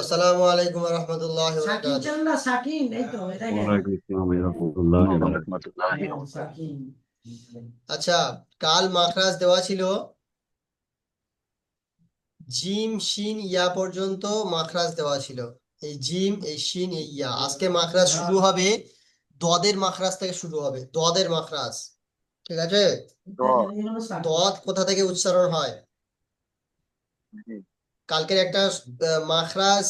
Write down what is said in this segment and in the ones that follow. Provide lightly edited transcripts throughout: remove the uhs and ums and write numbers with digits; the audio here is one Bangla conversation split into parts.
আসসালামু আলাইকুম রহমতুল্লাহ। ওয়ালাইকুম আসসালাম রাহমাতুল্লাহি ওয়া বারাকাতুহু। আচ্ছা, কাল মাখরাজ দেওয়া ছিল জিম শিন ইয়া পর্যন্ত মাখরাজ দেওয়া ছিল। এই জিম, এই শিন, এই ইয়া। আজকে মাখরাজ শুরু হবে দদের মাখরাজ থেকে শুরু হবে, দদের মাখরাজ। ঠিক আছে? তো দদ কোথা থেকে উচ্চারণ হয়? জি কালকের একটা মাখরাজ,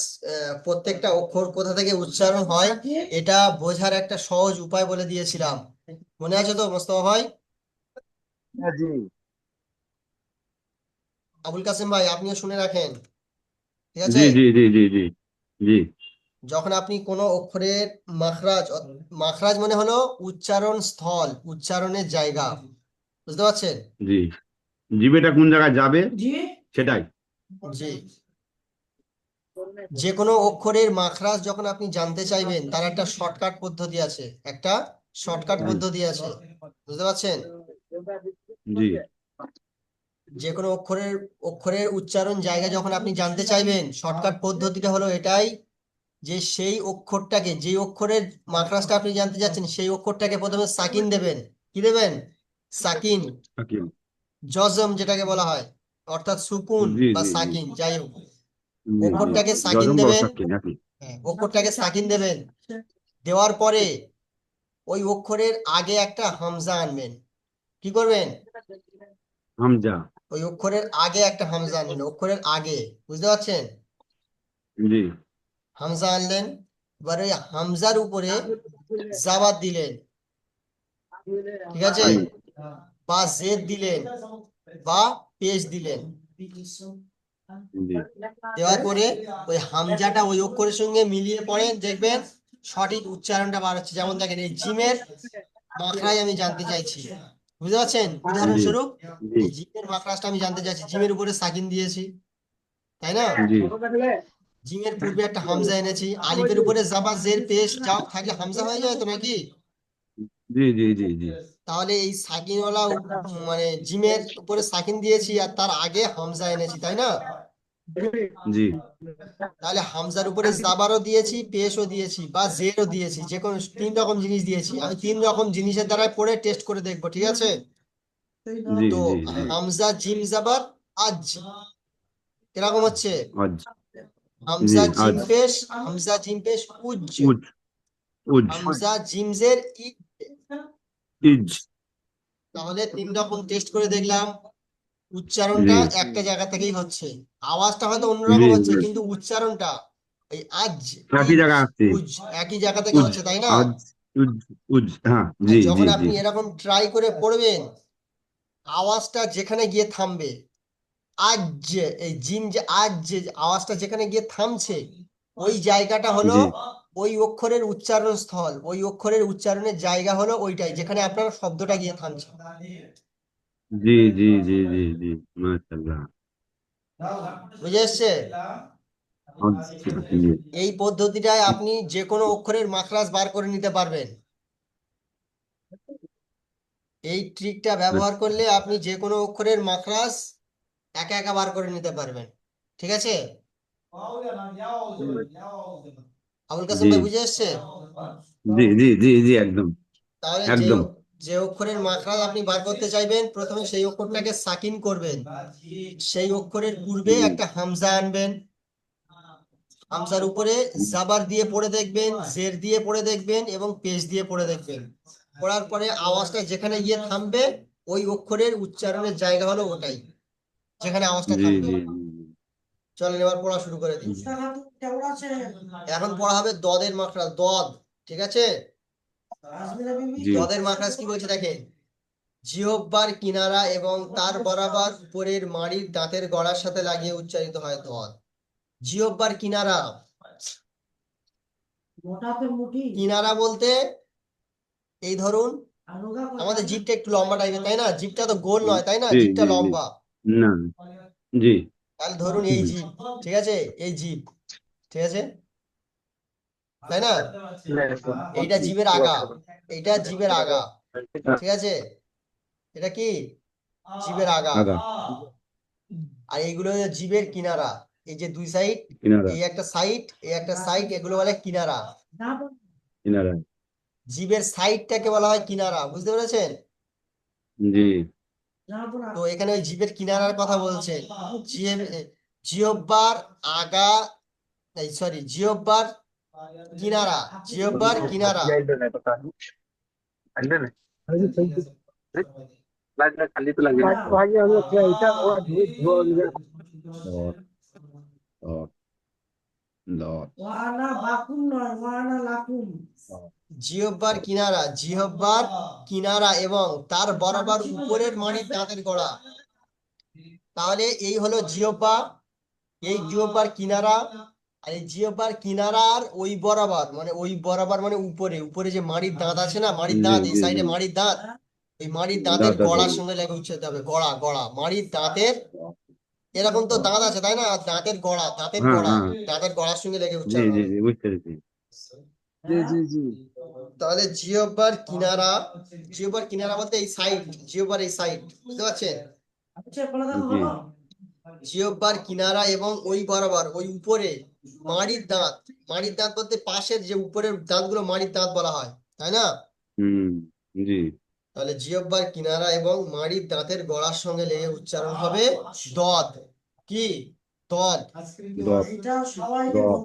প্রত্যেকটা অক্ষর কোথা থেকে উচ্চারণ হয় এটা বোঝার একটা সহজ উপায় বলে দিয়েছিলাম। মনে আছে তো মোস্তফা ভাই? জি আবুল কাসেম ভাই, আপনিও শুনে রাখেন। ঠিক আছে? জি জি জি জি জি জি যখন আপনি কোনো অক্ষরের মাখরাজ, মাখরাজ মানে হলো উচ্চারণ স্থল, উচ্চারণের জায়গা। বুঝতে পারছেন? জি জিবেটা কোন জায়গায় যাবে সেটাই। জি। যে কোনো অক্ষরের মাখরাজ যখন আপনি জানতে চাইবেন, তার একটা শর্টকাট পদ্ধতি আছে, একটা শর্টকাট জি পদ্ধতি আছে। বুঝতে পারছেন? জি যে কোনো অক্ষরের অক্ষরের উচ্চারণ জায়গা যখন আপনি জানতে চাইবেন, শর্টকাট পদ্ধতিটা হলো এটাই, যে সেই অক্ষরটাকে, যে অক্ষরের মাখরাজটা আপনি জানতে চাচ্ছেন, সেই অক্ষরটাকে প্রথমে সাকিন দেবেন। কি দেবেন? সাকিন। হাকিম। জজম যেটাকে বলা হয়, অর্থাৎ সুকুন জি বা জি জি সাকিন, যাই হোক। জি জি অক্ষরটাকে সাকিন যজম বা দেবেন। সাকিন একই। হ্যাঁ, অক্ষরটাকে সাকিন দেবেন। দেওয়ার পরে ওই অক্ষরের আগে একটা হামজা আনবেন। কি করবেন? হামজা। ওই অক্ষরের আগে একটা হামজা আনবেন, অক্ষরের আগে। বুঝতে পারছেন? জি হামজা আনলেন, এবার ওই হামজার উপরে জাবাদ দিলেন। ঠিক আছে? জি বা জেদ দিলেন, বা পেশ দিলেন। জি দেওয়ার পরে ওই হামজাটা ওই অক্ষরের সঙ্গে মিলিয়ে পড়ে দেখবেন সঠিক উচ্চারণটা বার হচ্ছে। যেমন দেখেন, এই জিমের মাখরাজ আমি জানতে চাইছি। বুঝতে পারছেন? জি উদাহরণস্বরূপ, জি এই জিমের মাখরাজটা আমি জানতে চাইছি, জিমের উপরে সাকিন দিয়েছি, তাই না? জি জিমের পূর্বে একটা হামজা এনেছি, আলিফের উপরে জাবা জের পেশ যাও থাকলে হামজা হয়ে যায় তো নাকি? জি জি জি জি তাহলে এই সাকিনওয়ালা মানে জিমের উপরে সাকিন দিয়েছি আর তার আগে হামজা এনেছি, তাই না? জি তাহলে হামজার উপরে জাবারও দিয়েছি, পেশও দিয়েছি, বা জেরও দিয়েছি, যে কোনো তিন রকম জিনিস দিয়েছি। আমি তিন রকম জিনিসের দ্বারা পড়ে টেস্ট করে দেখবো। ঠিক আছে? জি তো জি জি হামজা জিম জাবার আজ কিরকম হচ্ছে? আজ। জি হামজা জিম আজ। পেশ, হামজা জিম পেশ উজ, উজ। উজ। হামজা জিমজের ই। ইজ। তাহলে তিন রকম টেস্ট করে দেখলাম, জি উচ্চারণটা একটা জায়গা থেকেই হচ্ছে। আওয়াজটা হয়তো জি অন্যরকম হচ্ছে, জি কিন্তু উচ্চারণটা এই আজ, একই ইজ, জায়গায় আসছে। উজ একই জায়গা থেকে উজ। হচ্ছে, তাই না? আজ। উজ। উজ হ্যাঁ। আর জি জি যখন জি আপনি এরকম ট্রাই করে পড়বেন, আওয়াজটা যেখানে গিয়ে থামবে, আজ যে এই জিম, যে আজ যে আওয়াজটা যেখানে গিয়ে থামছে, ওই জায়গাটা হলো জি ওই অক্ষরের উচ্চারণ স্থল, ওই অক্ষরের উচ্চারণের জায়গা হলো ওইটাই, যেখানে আপনার শব্দটা গিয়ে থামছে। জি জি জি জি জি মাশাআল্লাহ। বুঝে এসছে? আচ্ছা, জি এই পদ্ধতিটায় আপনি যে কোনো অক্ষরের মাখরাজ বার করে নিতে পারবেন। এই ট্রিকটা ব্যবহার করলে আপনি যে কোনো অক্ষরের মাখরাজ একা একা বার করে নিতে পারবেন। ঠিক আছে? আবুল কাসেম জি ভাই, বুঝে এসছে? জি জি জি জি একদম তাহলে যে একদম। যে অক্ষরের মাখরাজ আপনি বার করতে চাইবেন, প্রথমে সেই অক্ষরটাকে সাকিন করবেন। সেই অক্ষরের পূর্বে জি একটা হামজা আনবেন। হামজার উপরে জাবার দিয়ে পড়ে দেখবেন, জের দিয়ে পড়ে দেখবেন, এবং পেশ দিয়ে পড়ে দেখবেন। পড়ার পরে আওয়াজটা যেখানে গিয়ে থামবে, ওই অক্ষরের উচ্চারণের জায়গা হলো ওটাই, যেখানে আওয়াজটা জি থামবে। জি চলেন এবার পড়া শুরু করে দিই। এখন পড়া হবে দদের মাখরাজ, দদ। ঠিক আছে? জি দদের মাখরাজ কি বলছে দেখেন, জিহ্বার কিনারা এবং তার বরাবর উপরের মাড়ির দাঁতের গড়ার সাথে লাগিয়ে উচ্চারিত হয় দদ। জিহ্বার কিনারা, কিনারা বলতে এই ধরুন, আমাদের জিভটা একটু লম্বা টাইপের, তাই না? জিভটা তো গোল নয়, তাই না? জি জিভটা জি জি লম্বা। না। জি তাহলে ধরুন এই জিভ। ঠিক আছে? এই জিভ। ঠিক আছে, তাই না? এইটা জিভের আগা, এইটা জিভের আগা। ঠিক আছে? এটা কি? জিভের আগা। আগা। আর এইগুলো হচ্ছে জিভের কিনারা। এই যে দুই সাইড, কিনারা, এই একটা সাইড, এই একটা সাইড, এগুলো বলে কিনারা। কিনারা। জিভের সাইডটাকে বলা হয় কিনারা, বুঝতে পেরেছেন? জি। তো এখানে ওই জিভের কিনারার কথা বলছে। জিহ্বার আগা, এই সরি, জিহ্বার কিনারা, জিহ্বার কিনারা। ডট, ডট, ডট, ডট, জিহ্বার ডট। কিনারা, জিহ্বার কিনারা এবং তার বরাবর উপরের মাড়ির দাঁতের গোড়া। তাহলে এই হলো জিহ্বা, এই জিহ্বার কিনারা। আর এই জিহ্বার কিনারার ওই বরাবর, মানে ওই বরাবর মানে উপরে, উপরে যে মাড়ির দাঁত আছে না, মাড়ির জি, দাঁত, এই জি, জি। সাইডে মাড়ির দাঁত, এই মাড়ির দাঁতের দাঁত আছে। গড়ার সঙ্গে লেগে উচ্চারিত হবে, গড়া, গড়া, মাড়ির দাঁতের। ডট, এরকম তো ডট। দাঁত আছে তাই না, দাঁতের গড়া, দাঁতের হ্যাঁ, গড়া, হ্যাঁ। দাঁতের গড়ার সঙ্গে লেগে জি, উচ্চারণ জি, হবে। জি, বুঝতে পেরেছি। জি, জি, জি। তাহলে জিহ্বার কিনারা, জিহ্বার কিনারা বলতে এই সাইড, জিহ্বার এই সাইড, বুঝতে পারছেন? জি। জিহ্বার কিনারা এবং ওই বরাবর, ওই উপরে মাড়ির দাঁত, মাড়ির দাঁত বলতে পাশের যে উপরের দাঁতগুলো মাড়ির দাঁত বলা হয়, তাই না? হুম। জি। তাহলে জিহ্বার কিনারা এবং মাড়ির দাঁতের গড়ার সঙ্গে লেগে উচ্চারণ হবে দদ। কি? দদ। Dot, dot.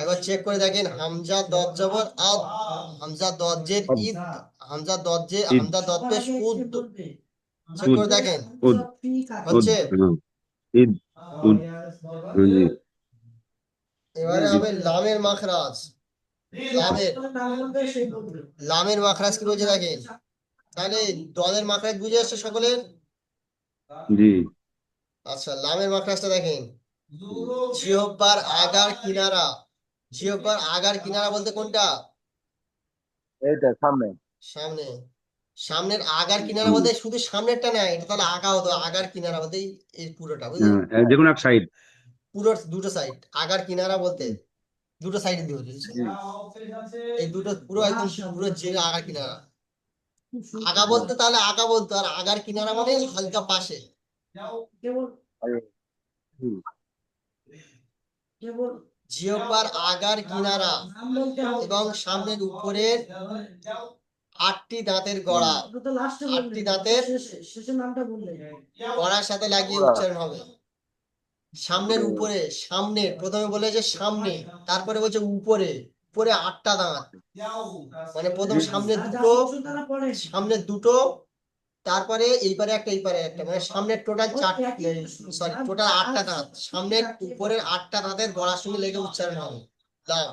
একবার চেক করে দেখেন, হামজা দদ জবর আদ, হামজা দদ জের অব, ইদ, হামজা দদ জে, ইদ, হামজা দদ পেশ উদ। চেক উদ, করে দেখেন উদ, উদ। হচ্ছে। হ্যাঁ, ইদ, উদ। জি। এবারে হবে লামের মাখরাজ। লামের, লামের মাখরাজ কি বলছে দেখেন। তাহলে দলের মাখরাজ বুঝে আসছে সকলের? জি। আচ্ছা, লামের মাখরাজটা দেখেন। জিহ্বার আগার কিনারা, জিহ্বার আগার কিনারা বলতে কোনটা? এইটা সামনে। সামনে। সামনের আগার কিনারা হুম। বলতে শুধু সামনেরটা না, এটা তাহলে আগা হতো, আগার কিনারা বলতে এই পুরোটা, বুঝলেন? হ্যাঁ, যে কোনো এক সাইড। পুরো দুটো সাইড আগার কিনারা বলতে, দুটো সাইড দিয়ে হচ্ছে। জি। এই দুটো পুরো একদম পুরো জেলে আগার কিনারা। আগা হুম। বলতে তাহলে আগা বলতো, আর আগার কিনারা মানে হালকা পাশে। আরে, হুম। জিহ্বার আগার কিনারা এবং সামনের উপরের আটটি দাঁতের হুম। গড়া, আটটি দাঁতের গড়ার সাথে লাগিয়ে উচ্চারণ হবে। সামনের উপরে, সামনের প্রথমে বলে যে সামনে, তারপরে বলছে উপরে, উপরে আটটা দাঁত, মানে প্রথম সামনে দুটো, সামনে দুটো, তারপরে এইপারে একটা, এইপারে একটা, মানে সামনের টোটাল চারটে, সরি টোটাল আটটা দাঁত, সামনের উপরের আটটা দাঁতের গড়ার সঙ্গে লেগে উচ্চারণ হবে দাঁত।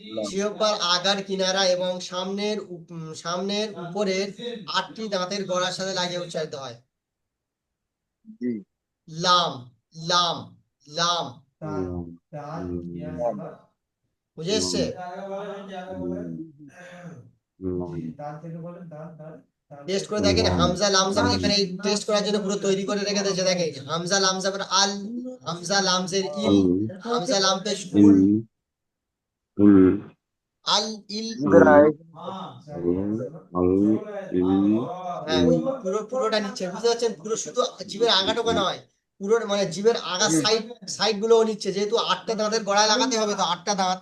লাম। জিহ্বার আগার কিনারা এবং সামনের সামনের উপরের আটটি দাঁতের গড়ার সাথে লাগিয়ে উচ্চারিত হয়। জি। লাম, লাম, লাম। লাম, বুঝে এসছে? লাম, লাম, লাম। টেস্ট করে দেখেন, লাম, হামজা লামজা লাম। এখানে টেস্ট করার জন্য পুরো তৈরি করে রেখে দিয়েছে দেখেন। হামজা লামজা পর আল, হামজা লামজের ইল, আল, হামজা লাম পেশ ইল, উল, উল, আল ইল উল, উল। আল, আল, ইল, হ্যাঁ, উল। ওই পুরোটা নিচ্ছে, বুঝতে পারছেন? পুরো শুধু জিভের আগাটুকু নয়, পুরো মানে জিভের আগা সাইড, সাইড গুলোও নিচ্ছে, যেহেতু আটটা দাঁতের গোড়ায় লাগাতে হবে, তো আটটা দাঁত,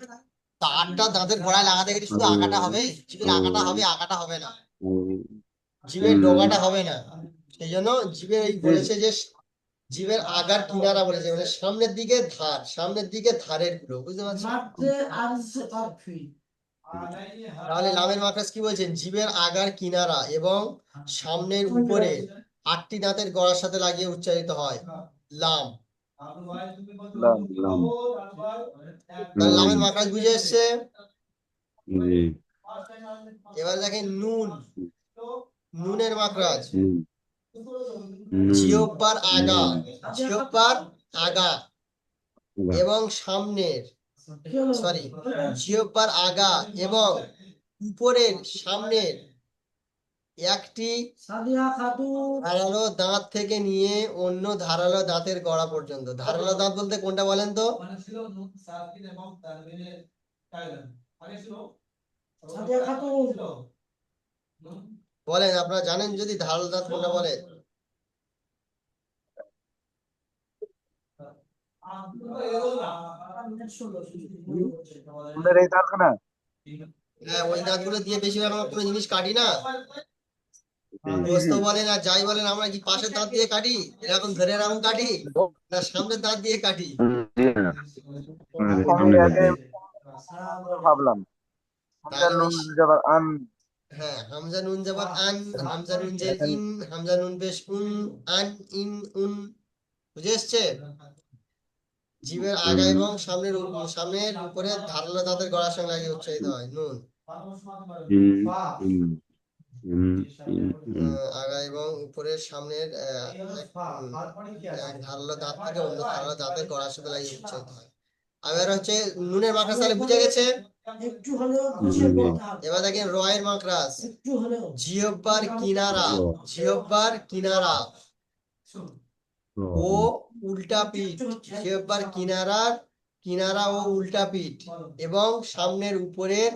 তা আটটা দাঁতের গোড়ায় লাগাতে গেলে শুধু আল, আগাটা হবে, জিভের আগাটা আল, হবে, আগাটা হবে না, আল, জিভের উল। ডগাটা হবে না। সেই জন্য জিভের এই বলেছে যে জিভের আগার কিনারা বলেছে, মানে সামনের দিকে ধার, সামনের দিকে ধারের গুলো, বুঝতে পারছেন? তাহলে লামের মাখরাজ কি বলছেন? জিভের আগার কিনারা এবং সামনের উপরে আটটি দাঁতের গড়ার সাথে লাগিয়ে উচ্চারিত হয় লাম। লাম, লাম, তাহলে লাম। লামের মাখরাজ বুঝে এসছে। জি। এবার দেখেন নুন, নুনের মাখরাজ। নুন, নুন, জিহ্বার আগা, নুন। জিহ্বার আগা বাহ। এবং সামনের, সরি, জিহ্বার আগা এবং উপরের সামনের একটি ধারালো দাঁত থেকে নিয়ে অন্য ধারালো দাঁতের গড়া পর্যন্ত। ধারালো দাঁত বলতে কোনটা বলেন তো? বলেন, আপনারা জানেন যদি ধারালো দাঁত কোনটা বলেন? আমাদের এই দাঁতখানা হ্যাঁ, ওই দাঁতগুলো দিয়ে বেশিরভাগ আমরা কোনো জিনিস কাটি না। জি গোস্ত বলেন আর যাই বলেন, আমরা কি পাশের দাঁত দিয়ে কাটি, এরকম ধরে এরকম কাটি, না সামনের দাঁত দিয়ে কাটি? জি না, আমাদের আমি সামনে আগে যাচ্ছে। ভাবলাম আমাদের তাহলে নুন যাবার আন হ্যাঁ, হামজা নুন জবর আন, হামজা নুন জের ইন, হামজা নুন পেশ উন, আন ইন উন। বুঝে এসছে? জিভের আগা এবং সামনের উপরে ধারালো দাঁতের গড়ার সঙ্গে লাগিয়ে উচ্চারিত হয় নুন। হুম হুম হুম হুম হুম আগা এবং উপরের সামনের এক ধারালো দাঁত থেকে অন্য ধারালো দাঁতের গড়ার সাথে লাগিয়ে উচ্চারিত হয়। এবার হচ্ছে নুনের মাখরাজ, তাহলে বুঝে গেছে। জি এবার দেখেন রয়ের মাখরাজ, জিহ্বার কিনারা, ও জিহ্বার কিনারা ও ও উল্টা পিঠ, জিহ্বার কিনারার কিনারা ও উল্টা পিঠ এবং সামনের উপরের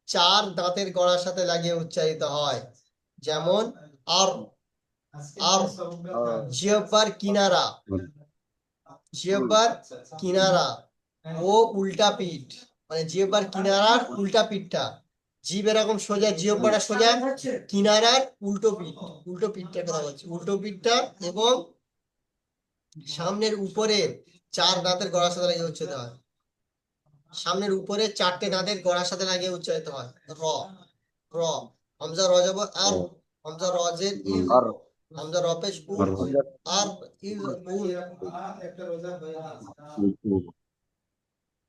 চার দাঁতের গড়ার সাথে লাগিয়ে উচ্চারিত হয়। যেমন আর, আর জিহ্বার কিনারা, জিহ্বার কিনারা ও উল্টা পিঠ, মানে জিহ্বার কিনারার উল্টা পিঠটা, জিভ এরকম সোজা, জিহ্বাটা সোজা, কিনারার উল্টো পিঠ, উল্টো পিঠটার কথা বলছি, উল্টো পিঠটা এবং সামনের উপরে চার দাঁতের গড়ার সাথে লাগিয়ে উচ্চারিত হয়। সামনের উপরে চারটে দাঁতের গড়ার সাথে লাগিয়ে উচ্চারিত হয়। র, র, হামজা র যাব আর, হামজা রজের ইর, আর হামজা রপেশ উ, আর আর ইর উন।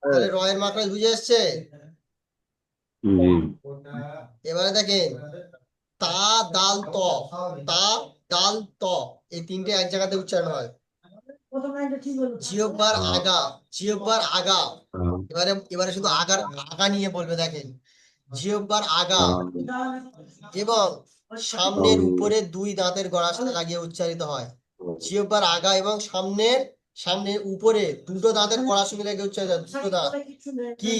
এ, তাহলে রয়ের মাত্রা বুঝে এসছে। জি এবারে দেখেন তা দাল ত, তা দাল ত, এই তিনটে এক জায়গাতে উচ্চারণ হয়। জিহ্বার আগা, জিহ্বার আগা, এবারে এবারে শুধু আগার আগা নিয়ে বলবে, দেখেন জিহ্বার আগা এবং সামনের উপরে দুই দাঁতের গড়ার সাথে লাগিয়ে উচ্চারিত হয়। জিহ্বার আগা এবং সামনের উপরে দুটো দাঁতের গড়ার সঙ্গে লাগিয়ে উচ্চারিত হয়, দুটো দাঁত। কি?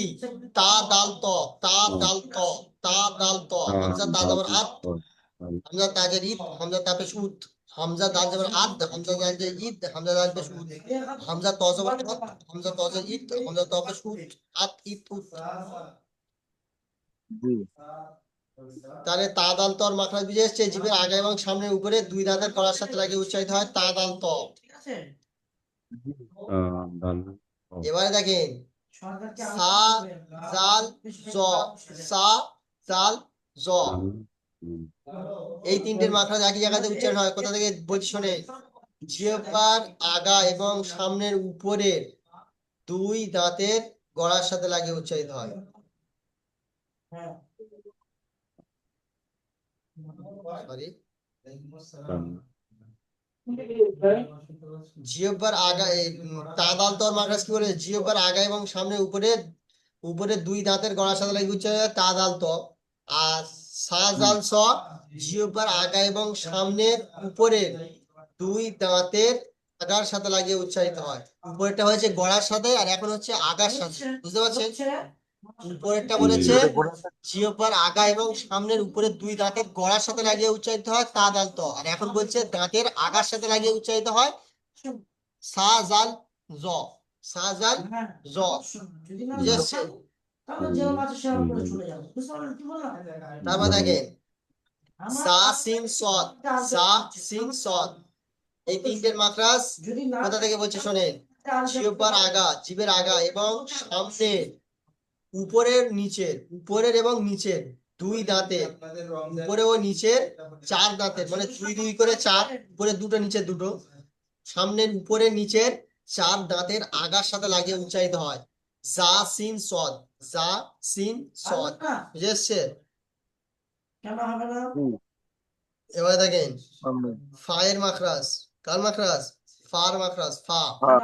তা দাল ত, তা দাল ত, তা দাল ত, হামজা তা যাবার আত, হামজা তাজের ঈদ, হামজা তাপেশ উদ, হামজা দাল যাবার আদ, হামজা দাল যে ঈদ, হামজা দাল পেশ উদ, হামজা ত যাবার আত, হামজা ত যে ঈদ, হামজা ত পেশ উদ, আত ঈদ উদ। জি তাহলে তা দাল তর মাখরাজ বুঝে এসছে, জিভের আগা এবং সামনের উপরে দুই দাঁতের গলার সাথে লাগিয়ে উচ্চারিত হয় তা দাল ত। জি এবারে দেখেন সা জাল জ, সা জাল জ, এই তিনটের মাখরাজ একই জায়গাতে উচ্চারণ হয়। কোথা থেকে বলছি শোনে, জিহ্বার আগা এবং সামনের উপরের দুই দাঁতের গড়ার সাথে লাগিয়ে উচ্চারিত হয়। সরি, জিহ্বার আগা, তা দাল তর মাখরাজ কি বলে, জিহ্বার আগা এবং সামনে উপরে দুই দাঁতের গড়ার সাথে লাগিয়ে উচ্চারিত হয় তা দাল ত। আর সা জাল স, জিহ্বার আগা এবং সামনের উপরের দুই দাঁতের আগার সাথে লাগিয়ে উচ্চারিত হয়। উপরেরটা হয়েছে গড়ার সাথে আর এখন হচ্ছে আগার সাথে, বুঝতে পারছেন? উপরেরটা বলেছে এটা ঘোরা জিহ্বার আগা এবং সামনের উপরে দুই দাঁতের গড়ার সাথে লাগিয়ে উচ্চারিত হয় তা দাল ত, আর এখন বলছে দাঁতের আগার সাথে লাগিয়ে উচ্চারিত হয় সা জাল জ, সা জাল জ। বুঝে এসছে? তারপর দেখেন সা সিন সদ, সা সিন সদ, এই তিনটের মাখরাজ কোথা থেকে বলছে শোনেন, জিহ্বার আগা, জিভের আগা এবং সামনের উপরের এবং নিচের দুই দাঁতের, উপরে ও নিচের চার দাঁতের, মানে দুই দুই করে চার, উপরে দুটো নিচে দুটো, সামনের উপরে নিচের চার দাঁতের আগার সাথে লাগিয়ে উচ্চারিত হয় জা সিন সদ, জা সিন সদ। বুঝে এসছে? জি এবার দেখেন সামনে ফায়ের মাখরাজ, কার মাখরাজ, ফার মাখরাজ, ফা, হ্যাঁ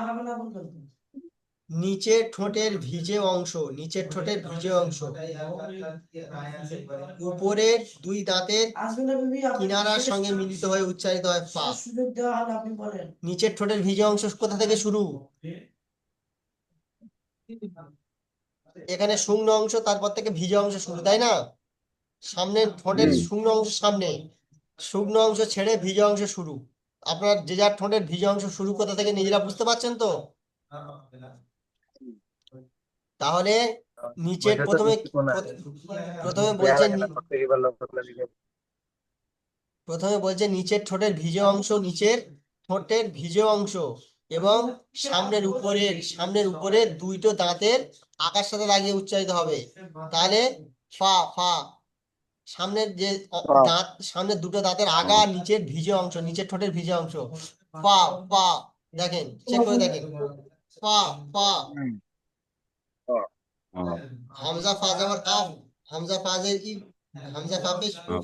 নিচের ঠোঁটের ভিজে অংশ, নিচের ঠোঁটের ভিজে অংশ উপরের দুই দাঁতের কিনারার সঙ্গে মিলিত হয়ে উচ্চারিত হয় ফা। নিচের ঠোঁটের ভিজে অংশ কোথা থেকে শুরু, এখানে শুকনো অংশ, তারপর থেকে ভিজে অংশ শুরু, তাই না? সামনের ঠোঁটের জি শুকনো অংশ সামনে, শুকনো অংশ ছেড়ে ভিজে অংশ শুরু। আপনার যে যার ঠোঁটের ভিজে অংশ শুরু কোথা থেকে নিজেরা বুঝতে পারছেন তো? তাহলে নিচের প্রথমে প্রথমে বলছে প্রথমে বলছে নিচের ঠোঁটের ভিজে অংশ, নিচের ঠোঁটের ভিজে অংশ এবং সামনের উপরের দুইটো দাঁতের আকার সাথে লাগিয়ে উচ্চারিত হবে। তাহলে ফা ফা, সামনের যে পা। দাঁত, সামনের দুটো দাঁতের আগা আর নিচের ভিজে অংশ, নিচের ঠোঁটের ভিজে অংশ, পা পা। দেখেন, চেক করে দেখেন, পা পা। হুম, পা। হামজা ফা যাবার কাফ, হামজা ফাজের ই, হামজা কাফে আপ,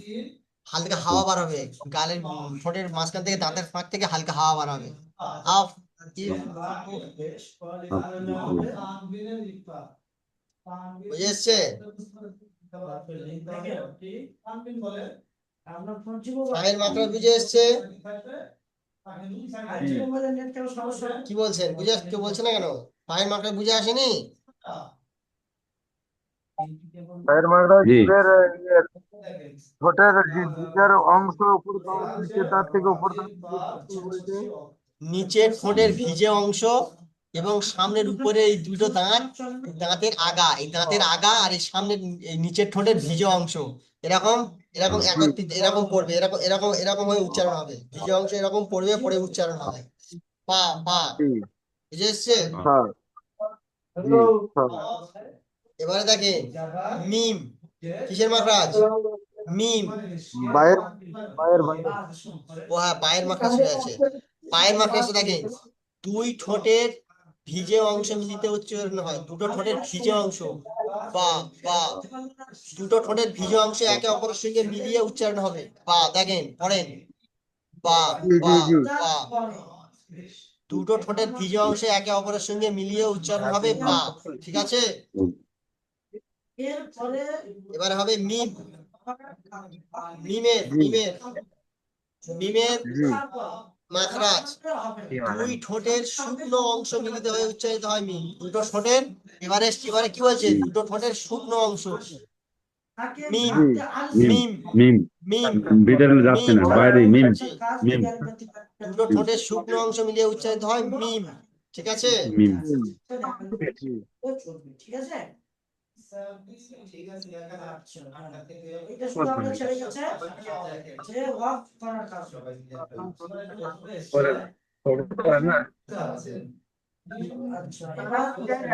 হালকা হাওয়া বার হবে, গালের ঠোঁটের মাঝখান থেকে দাঁতের ফাঁক থেকে হালকা হাওয়া বার হবে। আফ ইফ উফ। আপ, জি, বুঝে এসছে? ফাইল মাত্রা বুঝে এসছে? কি বলছেন, কেউ বলছে না কেন? ফাইল মাত্রা বুঝে আসেনি? পায়ের মাথা জি, জীবের ঠোঁটের যে নিচের অংশ উপর দাঁত, নিচের দাঁত থেকে উপর দাঁত কি বলছে? নিচের ঠোঁটের ভিজে অংশ এবং সামনের উপরে এই দুটো দাঁত, দাঁতের আগা, এই দাঁতের আগা আর এই সামনের এই নিচের ঠোঁটের ভিজে অংশ এরকম এরকম আপ, জি একত্রিত এরকম পড়বে, এরকম এরকম এরকম হয়ে উচ্চারণ হবে, ভিজে অংশ এরকম পড়বে, পড়ে উচ্চারণ হবে। পা পা। জি বুঝে এসছে? আপ, হ্যাঁ জি হ্যাঁ এবারে দেখেন, মিম, কিসের মাখরাজ? মিম। বাইর বাইর বাইর ও হ্যাঁ, পায়ের মাখরাজ চলে আছে। পায়ের মাখরাজটা দেখেন, দুই ঠোঁটের ভিজে অংশ মিলিতে উচ্চারণ হয়, দুটো ঠোঁটের ভিজে অংশ, বা বা, দুটো ঠোঁটের ভিজে অংশ একে অপরের সঙ্গে মিলিয়ে উচ্চারণ হবে। বা, দেখেন পড়েন, বা জি জি বা জি বা, দুটো ঠোঁটের ভিজে অংশ একে অপরের সঙ্গে মিলিয়ে উচ্চারণ হবে বা। ঠিক আছে? এবারে হবে মিম, মিমের জি মিমের মিমের জি মাখরাজ, দুই ঠোঁটের শুকনো অংশ মিলিত হয়ে উচ্চারিত হয় মিম, দুটো ঠোঁটের। এবারে কি বলছে, জি, দুটো ঠোঁটের শুকনো অংশ, মিম জি মিম, মিম মিম, মিম ভিতরে যাচ্ছে মিম। না, বাইরে মিম, জি, মিম, দুটো মিম, ঠোঁটের শুকনো অংশ মিলিয়ে উচ্চারিত হয় মিম। ঠিক আছে? মিম, হুম, জি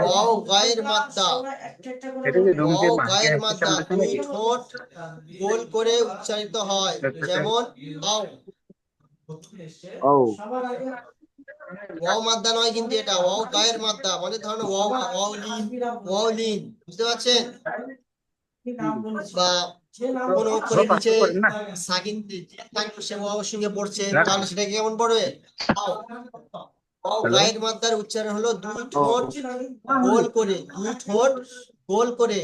ওয়াও গায়ের মাদ্দা, ওয়াও গায়ের মাদ্দা, দুই ঠোঁট গোল করে উচ্চারিত হয়, যেমন আও। ও ওয়াও মাদ্দা নয় কিন্তু, এটা ওয়াও গায়ের মাদ্দা, মানে ধরুন ওয়াও ওয়াও লিন, ওয়াও লিন, বুঝতে পারছেন? বা কোন অক্ষরের নিচে সাকিন থাকলে সে ওয়াও সঙ্গে পড়ছে, তাহলে সেটা কেমন পড়বে? ওয়াও। ওয়াও গায়ের মাদ্দার উচ্চারণ হলো দুই ঠোঁট গোল করে, দুই ঠোঁট গোল করে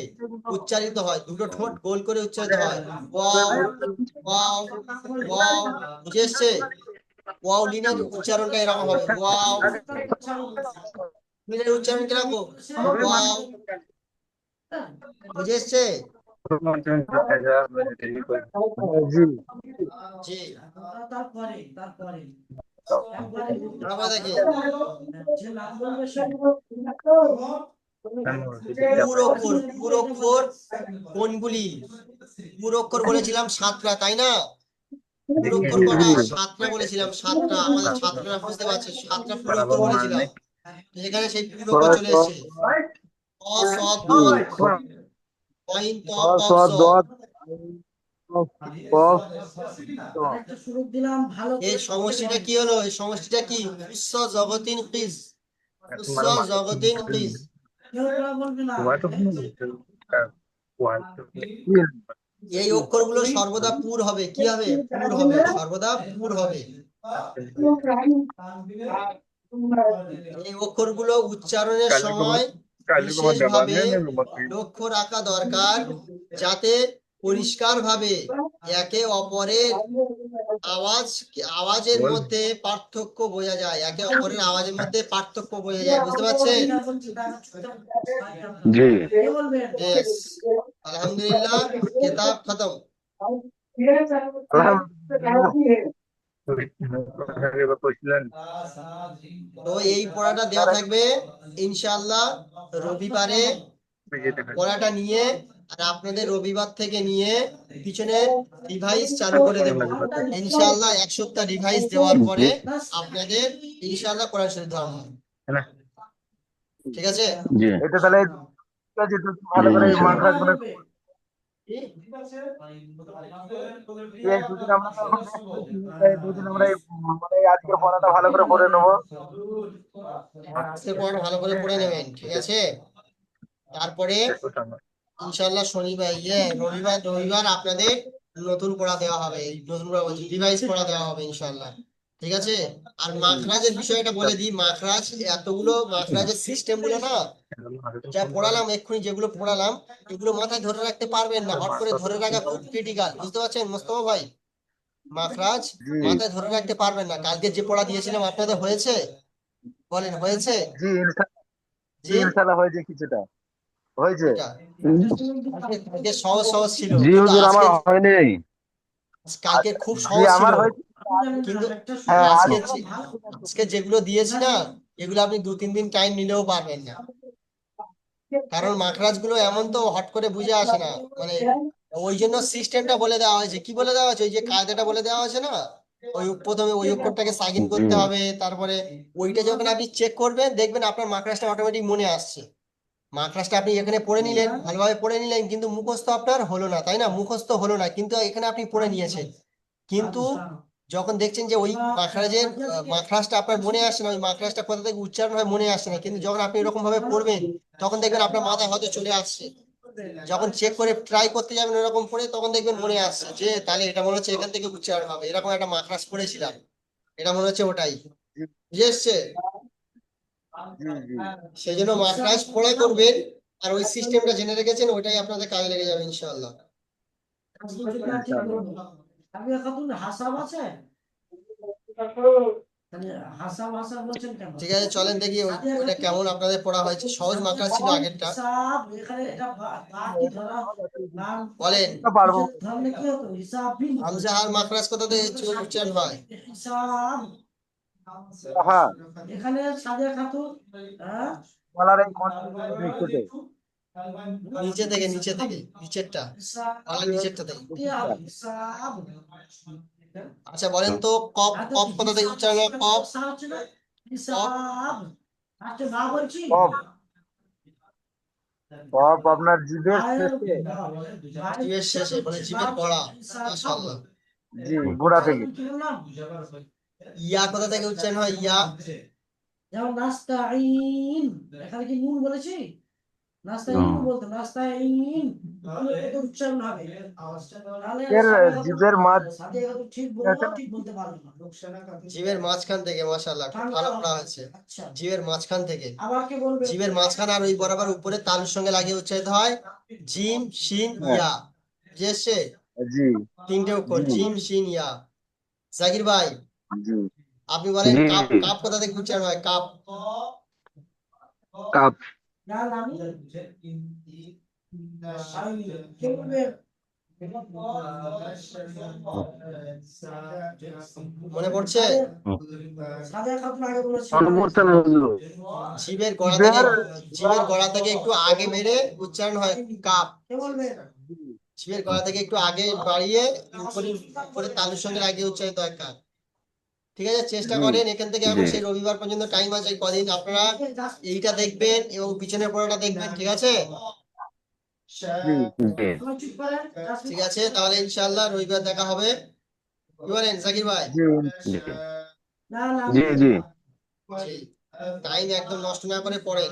উচ্চারিত হয়, দুটো ঠোঁট গোল করে উচ্চারিত হয়। Wow wow wow. বুঝে এসছে? ওয়াও লিনের উচ্চারণটা এরকম হবে, ওয়াও লিনের উচ্চারণ কিরকম? ওয়াও। বুঝে এসছে? জি জি। তারপরে দেখে, পুরোক্ষর কোনগুলি? পুরোক্ষর বলেছিলাম সাতটা, তাই না? পুরোক্ষর কটা? সাতটা বলেছিলাম, সাতটা। আমাদের ছাত্ররা বুঝতে পারছে, সাতটা পুরোক্ষর বলেছিলাম। তো এখানে সেই পুরোক্ষর চলে এসেছে। অ স দ, জি অইন ত ছ পক জ। দত কফ এই সমষ্টিটা কি হলো? এই সমষ্টিটা কি? উৎস জগতিন কিস, উৎস জগতিন কিস। এই অক্ষরগুলো সর্বদা পুর হবে, কি হবে? পুর হবে, সর্বদা পুর হবে। এই অক্ষরগুলো উচ্চারণের সময় বিশেষভাবে লক্ষ্য রাখা দরকার, যাতে পরিষ্কারভাবে একে অপরের আওয়াজ আওয়াজের মধ্যে পার্থক্য বোঝা যায়, একে অপরের আওয়াজের মধ্যে পার্থক্য বোঝা যায়, বুঝতে পারছেন? জি, বেশ, আলহামদুলিল্লাহ, কিতাব খতম। আলহামদুলিল্লাহ করছিলেন তো এই পড়াটা দেওয়া থাকবে ইনশাআল্লাহ রবিবারে পড়াটা নিয়ে, আর আপনাদের রবিবার থেকে নিয়ে পিছনে রিভাইজ চালু করে দেবো ইনশাআল্লাহ। 1 সপ্তাহ রিভাইজ দেওয়ার পরে আপনাদের ইনশাআল্লাহ কোরআন শরীফ ধরা হবে। ঠিক আছে? জি এটা তাহলে ঠিক আছে, একটু ভালো জি করে এই ইনশাল্লাহ। মাখরাজ গুলো এই দুদিন আমরা তো এখন rest করছি, তাই দুদিন আমরা মানে আজকে পড়াটা ভালো করে পড়ে নেবো। আজকে পড়াটা ভালো করে পড়ে নেবেন, ঠিক আছে? তারপরে ইনশাআল্লাহ শনিবার রবিবার রবিবার আপনাদের নতুন পড়া দেওয়া হবে, নতুন পড়া বলছি রিভাইজ পড়া দেওয়া হবে ইনশাআল্লাহ। ঠিক আছে? আর মাখরাজের বিষয়টা বলে দিই, মাখরাজ এতগুলো মাখরাজের সিস্টেম গুলো না, যা পড়ালাম এক্ষুনি, যেগুলো পড়ালাম এগুলো মাথায় ধরে রাখতে পারবেন না, হট করে ধরে রাখা খুব ক্রিটিক্যাল, বুঝতে পারছেন মোস্তফা ভাই? মাখরাজ জি মাথায় ধরে রাখতে পারবেন না। কালকে যে পড়া দিয়েছিলাম আপনাদের হয়েছে? বলেন হয়েছে? জি ইনশাল্লাহ, জি জি, ইনশাল্লাহ হয়েছে, কিছুটা হয়েছে। এটা কালকে সহজ সহজ ছিল, জি কিন্তু হুজুর আজকে আমার হয়নি। কালকে খুব জি সহজ ছিল, আমার হয়েছে। কিন্তু হ্যাঁ আজকে আজকে আজকে যেগুলো দিয়েছি না, এগুলো আপনি 2-3 দিন টাইম নিলেও পারবেন না। কারণ মাখরাজ গুলো এমন তো হট করে বুঝে আসে না, মানে ওই জন্য সিস্টেমটা বলে দেওয়া হয়েছে। কি বলে দেওয়া হয়েছে? ওই যে কায়দাটা বলে দেওয়া হয়েছে না, ওই প্রথমে ওই অক্ষরটাকে সাগিন জি করতে হবে, তারপরে ওইটা যখন আপনি চেক করবেন দেখবেন আপনার মাখরাজটা অটোমেটিক মনে আসছে। মাখরাজটা আপনি এখানে পড়ে নিলেন, ভালোভাবে পড়ে নিলেন, কিন্তু মুখস্থ আপনার হলো না, তাই না? মুখস্থ হলো না, কিন্তু এখানে আপনি পড়ে নিয়েছেন। কিন্তু যখন দেখছেন যে ওই মাখরাজের মাখরাজটা আপনার মনে আসছে না, ওই মাখরাজটা কোথা থেকে উচ্চারণ হয় মনে আসছে না, কিন্তু যখন আপনি এরকম ভাবে পড়বেন তখন দেখবেন আপনার মাথায় হয়তো চলে আসছে। যখন চেক করে ট্রাই করতে যাবেন এরকম পড়ে, তখন দেখবেন মনে আসছে যে তাহলে এটা মনে হচ্ছে এখান থেকে উচ্চারণ হবে, এরকম একটা মাখরাজ পড়েছিলাম, এটা মনে হচ্ছে ওটাই। জি বুঝে এসছে? জি জি সেই জন্য মাখরাজ পড়ে করবেন, আর ওই সিস্টেমটা জেনে রেখেছেন, ওইটাই আপনাদের কাজে লেগে যাবে ইনশাআল্লাহ। ইনশাল্লাহ। ঠিক আছে, চলেন দেখি ওইটা কেমন আপনাদের পড়া হয়েছে। সহজ মাখরাজ ছিল আগেরটা। বলেন পারবো। হামজাহার মাখরাজ কোথা থেকে উচ্চারণ হয়? হ্যাঁ, গলার এই নিচেতে নিচে থেকে, নিচে থেকে, নিচেরটা, গলার নিচেরটা থেকে। নিচেরটা। আচ্ছা বলেন তো, কফ, কফ কোথা থেকে উচ্চারণ হয়? কফ, কফ, কফ, কফ আপনার জিভের শেষে, জিভের শেষে, মানে জিভের গোড়া। মাশাআল্লাহ। জি গোড়া থেকে। ইয়া কোথা থেকে উচ্চারণ হয়? ইয়া, এর জিভের মাঝ আছে না? জিভের মাঝখান থেকে। মাশাআল্লাহ, খুব ভালো পড়া হয়েছে। জিভের মাঝখান থেকে, জিভের মাঝখান আর ওই বরাবর উপরে তালুর সঙ্গে লাগিয়ে উচ্চারিত হয় জিম শিন হ্যাঁ, ইয়া। বুঝেছে? জি 3টে অক্ষর, জি জিম শিন ইয়া। জাকির ভাই, জি আপনি বলেন জি কাপ, কাপ কোথা থেকে উচ্চারণ হয়? কাপ, কাপ মনে পড়ছে? মনে পড়ছে না হুজুর। জিভের গোড়া থেকে, জিভের জিভের গোড়া থেকে একটু আগে বেড়ে উচ্চারণ হয় কাপ। জি জিভের গোড়া থেকে একটু আগে বাড়িয়ে উপরে, উপরে তালুর সঙ্গে লাগিয়ে উচ্চারিত হয় কাপ। ঠিক আছে, চেষ্টা জি করেন এখান থেকে এখন জি সেই রবিবার পর্যন্ত টাইম আছে কদিন, আপনারা এইটা দেখবেন এবং পিছনের পড়াটা দেখবেন। ঠিক আছে? জি জি ঠিক আছে, তাহলে ইনশাআল্লাহ রবিবার দেখা হবে। কি বলেন জাকির ভাই? জি জি জি জি টাইম একদম নষ্ট না করে পড়েন।